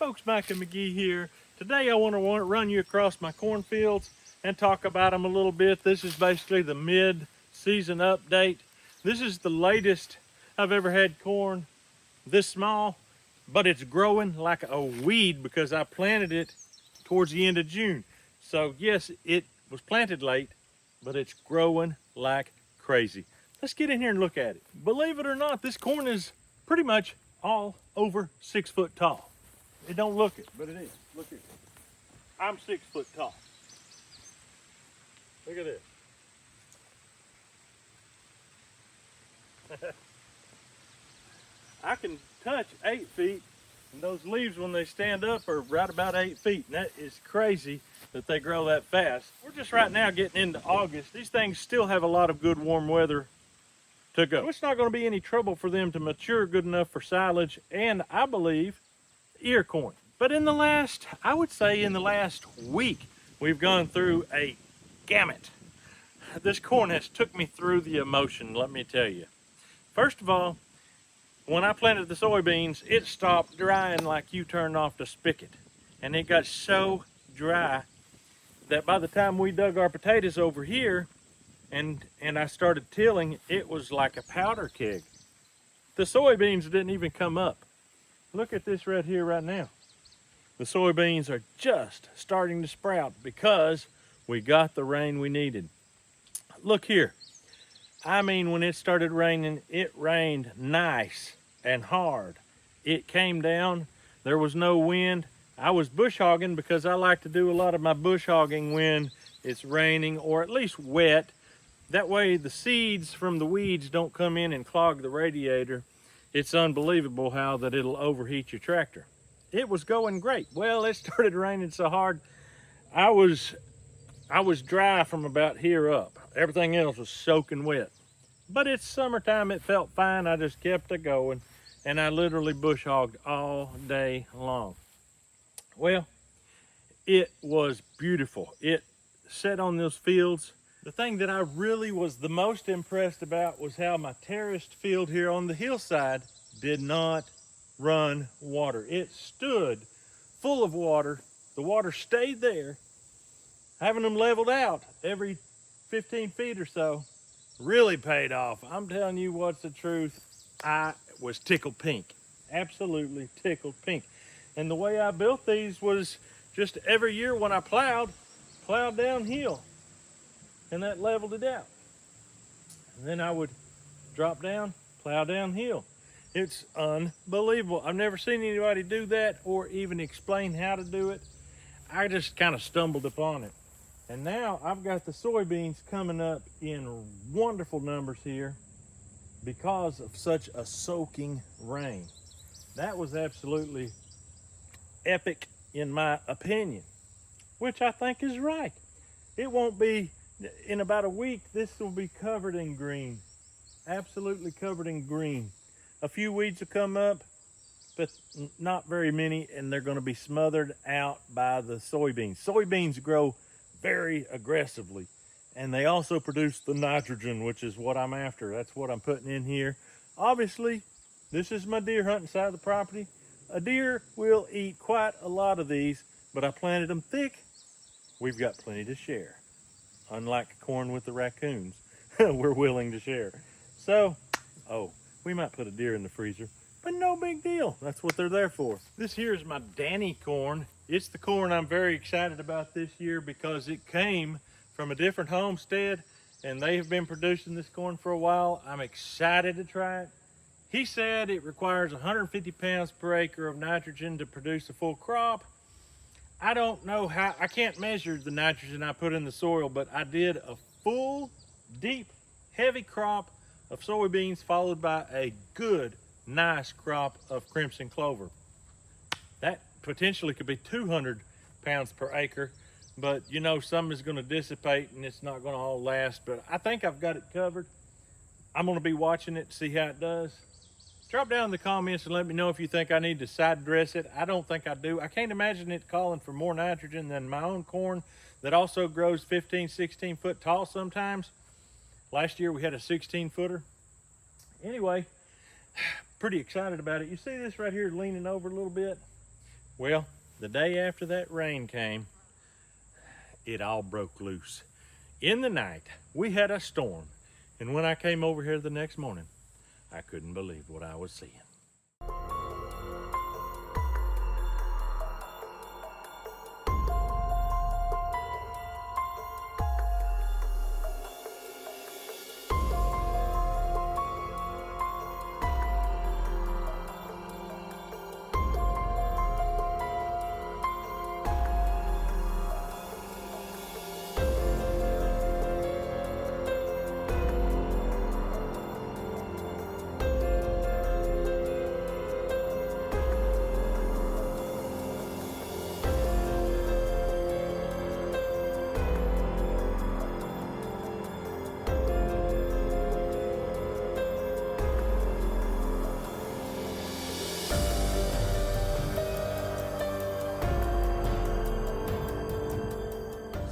folks, Mike and McGee here. Today I want to run you across my cornfields and talk about them a little bit. This is basically the mid-season update. This is the latest I've ever had corn this small, but it's growing like a weed because I planted it towards the end of June. So yes, it was planted late, but it's growing like crazy. Let's get in here and look at it. Believe it or not, this corn is pretty much all over 6 foot tall. It don't look it, but it is. Look here. I'm 6 foot tall. Look at this. I can touch 8 feet, and those leaves when they stand up are right about 8 feet, and that is crazy that they grow that fast. We're just right now getting into August. These things still have a lot of good warm weather to go. It's not going to be any trouble for them to mature good enough for silage and, I believe, ear corn. But in the last, I would say in the last week, we've gone through a gamut. This corn has took me through the emotion, let me tell you. First of all, when I planted the soybeans, it stopped drying like you turned off the spigot. And it got so dry that by the time we dug our potatoes over here and I started tilling, it was like a powder keg. The soybeans didn't even come up. Look at this right here right now. The soybeans are just starting to sprout because we got the rain we needed. Look here. I mean, when it started raining, it rained nice and hard. It came down. There was no wind. I was bush hogging because I like to do a lot of my bush hogging when it's raining or at least wet. That way the seeds from the weeds don't come in and clog the radiator. It's unbelievable how that it'll overheat your tractor. It was going great. Well, it started raining so hard, I was dry from about here up. Everything else was soaking wet. But it's summertime, it felt fine. I just kept it going, and I literally bush hogged all day long. Well, it was beautiful. It sat on those fields. The thing that I really was the most impressed about was how my terraced field here on the hillside did not run water. It stood full of water. The water stayed there. Having them leveled out every 15 feet or so really paid off. I'm telling you what's the truth. I was tickled pink. Absolutely tickled pink. And the way I built these was just every year when I plowed downhill. And that leveled it out. And then I would drop down, plow downhill. It's unbelievable. I've never seen anybody do that or even explain how to do it. I just kind of stumbled upon it. And now I've got the soybeans coming up in wonderful numbers here because of such a soaking rain. That was absolutely epic in my opinion, which I think is right. It won't be, in about a week, this will be covered in green. Absolutely covered in green. A few weeds will come up, but not very many, and they're going to be smothered out by the soybeans. Soybeans grow very aggressively, and they also produce the nitrogen, which is what I'm after. That's what I'm putting in here. Obviously, this is my deer hunting side of the property. A deer will eat quite a lot of these, but I planted them thick. We've got plenty to share. Unlike corn with the raccoons, we're willing to share. So, we might put a deer in the freezer, but no big deal. That's what they're there for. This here is my Danny corn. It's the corn I'm very excited about this year because it came from a different homestead and they have been producing this corn for a while. I'm excited to try it. He said it requires 150 pounds per acre of nitrogen to produce a full crop. I don't know how, I can't measure the nitrogen I put in the soil, but I did a full, deep, heavy crop of soybeans followed by a good, nice crop of crimson clover. That potentially could be 200 pounds per acre, but you know, some is gonna dissipate and it's not gonna all last, but I think I've got it covered. I'm gonna be watching it to see how it does. Drop down in the comments and let me know if you think I need to side dress it. I don't think I do. I can't imagine it calling for more nitrogen than my own corn that also grows 15, 16 foot tall sometimes. Last year we had a 16-footer. Anyway, pretty excited about it. You see this right here leaning over a little bit? Well, the day after that rain came, it all broke loose. In the night, we had a storm, and when I came over here the next morning, I couldn't believe what I was seeing.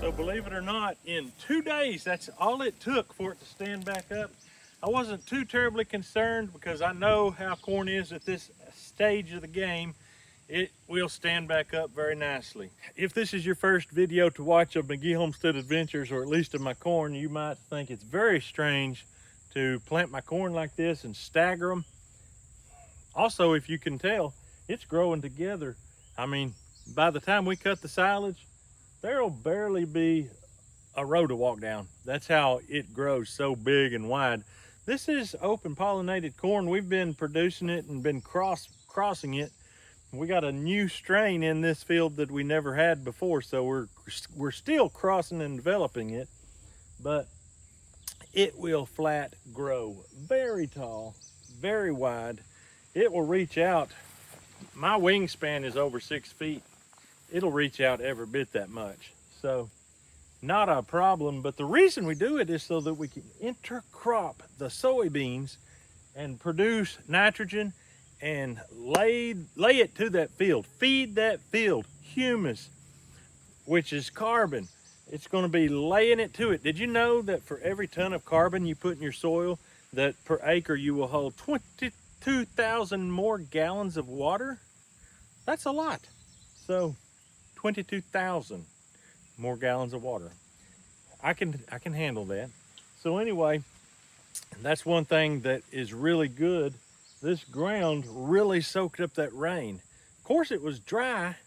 So believe it or not, in 2 days, that's all it took for it to stand back up. I wasn't too terribly concerned because I know how corn is at this stage of the game. It will stand back up very nicely. If this is your first video to watch of McGee Homestead Adventures, or at least of my corn, you might think it's very strange to plant my corn like this and stagger them. Also, if you can tell, it's growing together. I mean, by the time we cut the silage, there'll barely be a row to walk down. That's how it grows so big and wide. This is open pollinated corn. We've been producing it and been crossing it. We got a new strain in this field that we never had before, so we're still crossing and developing it, but it will flat grow very tall, very wide. It will reach out. My wingspan is over 6 feet. It'll reach out every bit that much. So not a problem, but the reason we do it is so that we can intercrop the soybeans and produce nitrogen and lay it to that field, feed that field humus, which is carbon. It's going to be laying it to it. Did you know that for every ton of carbon you put in your soil, that per acre you will hold 22,000 more gallons of water? That's a lot. So 22,000 more gallons of water. I can handle that. So anyway, that's one thing that is really good. This ground really soaked up that rain. Of course it was dry,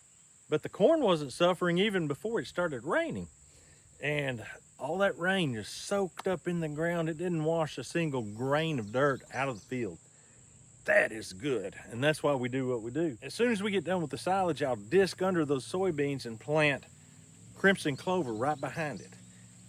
but the corn wasn't suffering even before it started raining. And all that rain just soaked up in the ground. It didn't wash a single grain of dirt out of the field. That is good, and that's why we do what we do. As soon as we get done with the silage, I'll disc under those soybeans and plant crimson clover right behind it.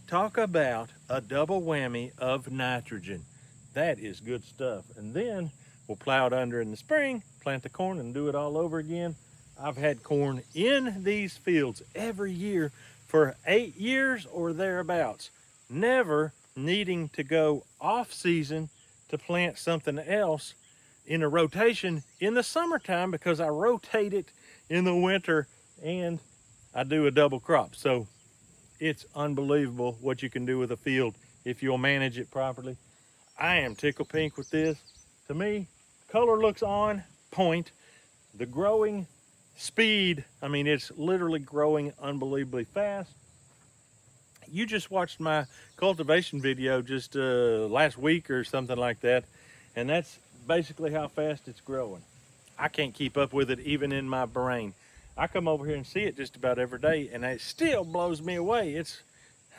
Talk about a double whammy of nitrogen. That is good stuff. And then we'll plow it under in the spring, plant the corn, and do it all over again. I've had corn in these fields every year for 8 years or thereabouts, never needing to go off season to plant something else in a rotation in the summertime, because I rotate it in the winter and I do a double crop. So it's unbelievable what you can do with a field if you'll manage it properly. I am tickle pink with this. To me, color looks on point. The growing speed, I mean, it's literally growing unbelievably fast. You just watched my cultivation video just last week or something like that, and that's basically how fast it's growing. I can't keep up with it even in my brain. I come over here and see it just about every day, and it still blows me away.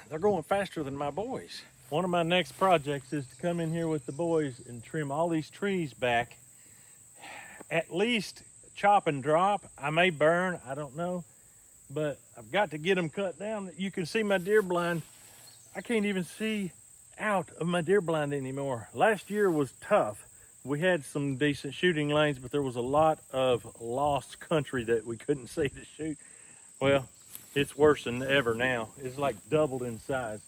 They're going faster than my boys. One of my next projects is to come in here with the boys and trim all these trees back. At least chop and drop. I may burn, I don't know, but I've got to get them cut down. You can see my deer blind. I can't even see out of my deer blind anymore. Last year was tough. We had some decent shooting lanes, but there was a lot of lost country that we couldn't see to shoot. Well, it's worse than ever now. It's like doubled in size.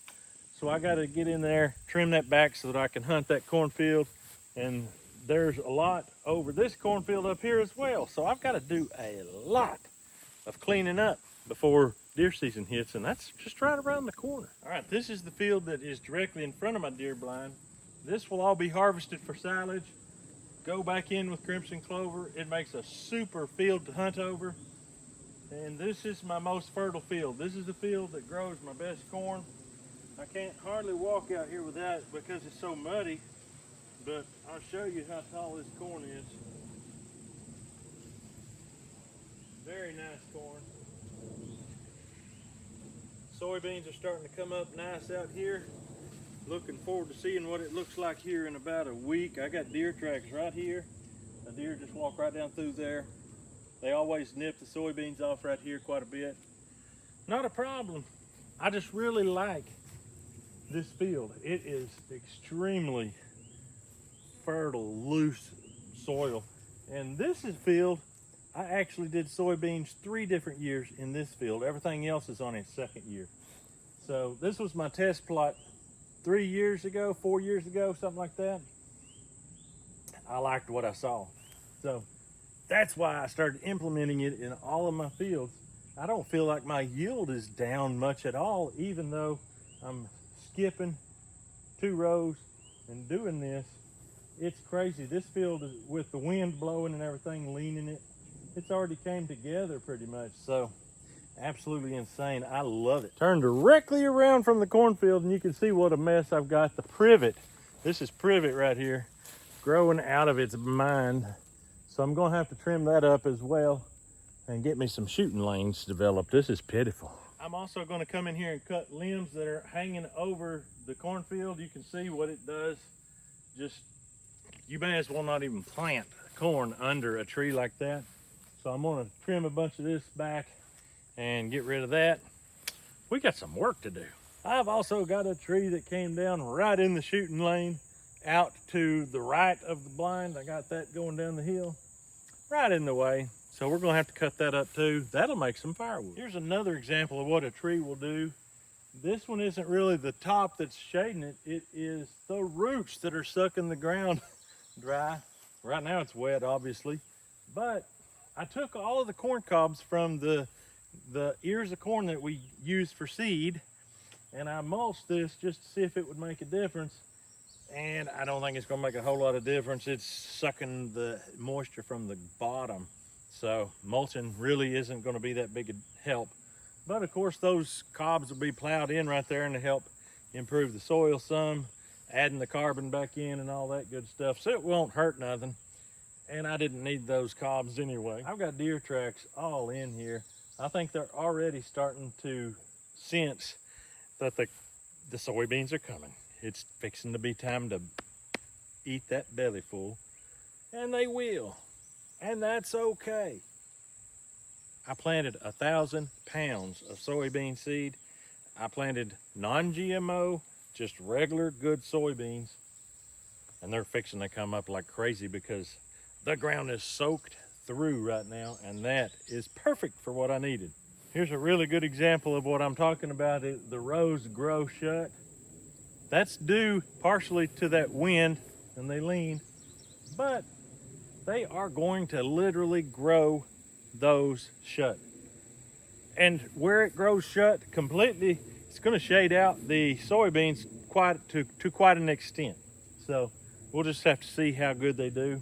So I got to get in there, trim that back so that I can hunt that cornfield. And there's a lot over this cornfield up here as well. So I've got to do a lot of cleaning up before deer season hits, and that's just right around the corner. All right, this is the field that is directly in front of my deer blind. This will all be harvested for silage. Go back in with crimson clover. It makes a super field to hunt over. And this is my most fertile field. This is the field that grows my best corn. I can't hardly walk out here without it because it's so muddy, but I'll show you how tall this corn is. Very nice corn. Soybeans are starting to come up nice out here. Looking forward to seeing what it looks like here in about a week. I got deer tracks right here. A deer just walk right down through there. They always nip the soybeans off right here quite a bit. Not a problem. I just really like this field. It is extremely fertile, loose soil. And this is field, I actually did soybeans 3 different years in this field. Everything else is on its 2nd year. So this was my test plot 3 years ago, 4 years ago, something like that. I liked what I saw. So that's why I started implementing it in all of my fields. I don't feel like my yield is down much at all, even though I'm skipping 2 rows and doing this. It's crazy. This field is, with the wind blowing and everything, leaning it, it's already came together pretty much. So absolutely insane. I love it. Turn directly around from the cornfield and you can see what a mess I've got. The privet, this is privet right here, growing out of its mind. So I'm gonna have to trim that up as well and get me some shooting lanes developed. This is pitiful. I'm also gonna come in here and cut limbs that are hanging over the cornfield. You can see what it does. Just, you may as well not even plant corn under a tree like that. So I'm gonna trim a bunch of this back and get rid of that. We got some work to do. I've also got a tree that came down right in the shooting lane out to the right of the blind. I got that going down the hill, right in the way. So we're gonna have to cut that up too. That'll make some firewood. Here's another example of what a tree will do. This one isn't really the top that's shading it. It is the roots that are sucking the ground dry. Right now it's wet, obviously, but I took all of the corn cobs from the ears of corn that we used for seed, and I mulched this just to see if it would make a difference. And I don't think it's gonna make a whole lot of difference. It's sucking the moisture from the bottom. So mulching really isn't gonna be that big a help. But of course those cobs will be plowed in right there and to help improve the soil some, adding the carbon back in and all that good stuff. So it won't hurt nothing. And I didn't need those cobs anyway. I've got deer tracks all in here. I think they're already starting to sense that the soybeans are coming. It's fixing to be time to eat that belly full, and they will, and that's okay. I planted 1,000 pounds of soybean seed. I planted non-GMO, just regular good soybeans, and they're fixing to come up like crazy because the ground is soaked through right now, and that is perfect for what I needed. Here's a really good example of what I'm talking about. The rows grow shut. That's due partially to that wind, and they lean, but they are going to literally grow those shut. And where it grows shut completely, it's going to shade out the soybeans to quite an extent. So we'll just have to see how good they do.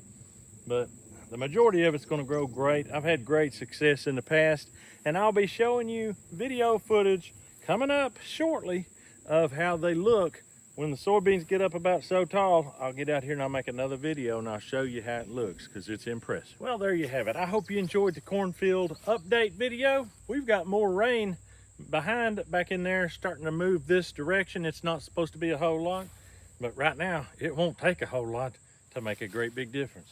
But the majority of it's going to grow great. I've had great success in the past, and I'll be showing you video footage coming up shortly of how they look when the soybeans get up about so tall. I'll get out here and I'll make another video and I'll show you how it looks because it's impressive. Well, there you have it. I hope you enjoyed the cornfield update video. We've got more rain behind back in there starting to move this direction. It's not supposed to be a whole lot, but right now it won't take a whole lot to make a great big difference.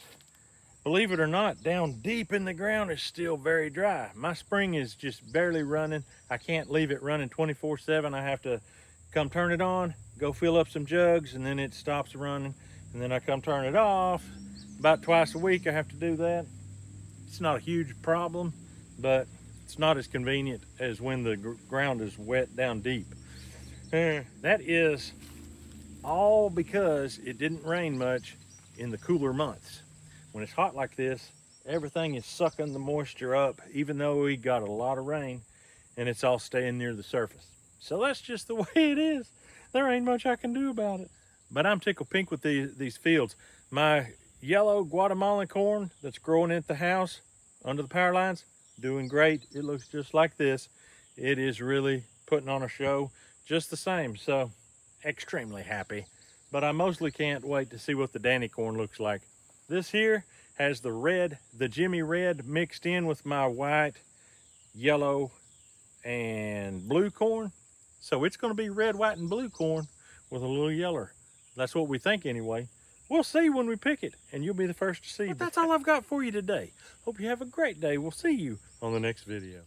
Believe it or not, down deep in the ground is still very dry. My spring is just barely running. I can't leave it running 24/7. I have to come turn it on, go fill up some jugs, and then it stops running. And then I come turn it off. About twice a week I have to do that. It's not a huge problem, but it's not as convenient as when the ground is wet down deep. That is all because it didn't rain much in the cooler months. When it's hot like this, everything is sucking the moisture up, even though we got a lot of rain, and it's all staying near the surface. So that's just the way it is. There ain't much I can do about it. But I'm tickled pink with these fields. My yellow Guatemalan corn that's growing at the house under the power lines, doing great. It looks just like this. It is really putting on a show just the same. So extremely happy, but I mostly can't wait to see what the Danny corn looks like. This here has the red, the Jimmy red mixed in with my white, yellow, and blue corn. So it's going to be red, white, and blue corn with a little yeller. That's what we think anyway. We'll see when we pick it, and you'll be the first to see. But that's all I've got for you today. Hope you have a great day. We'll see you on the next video.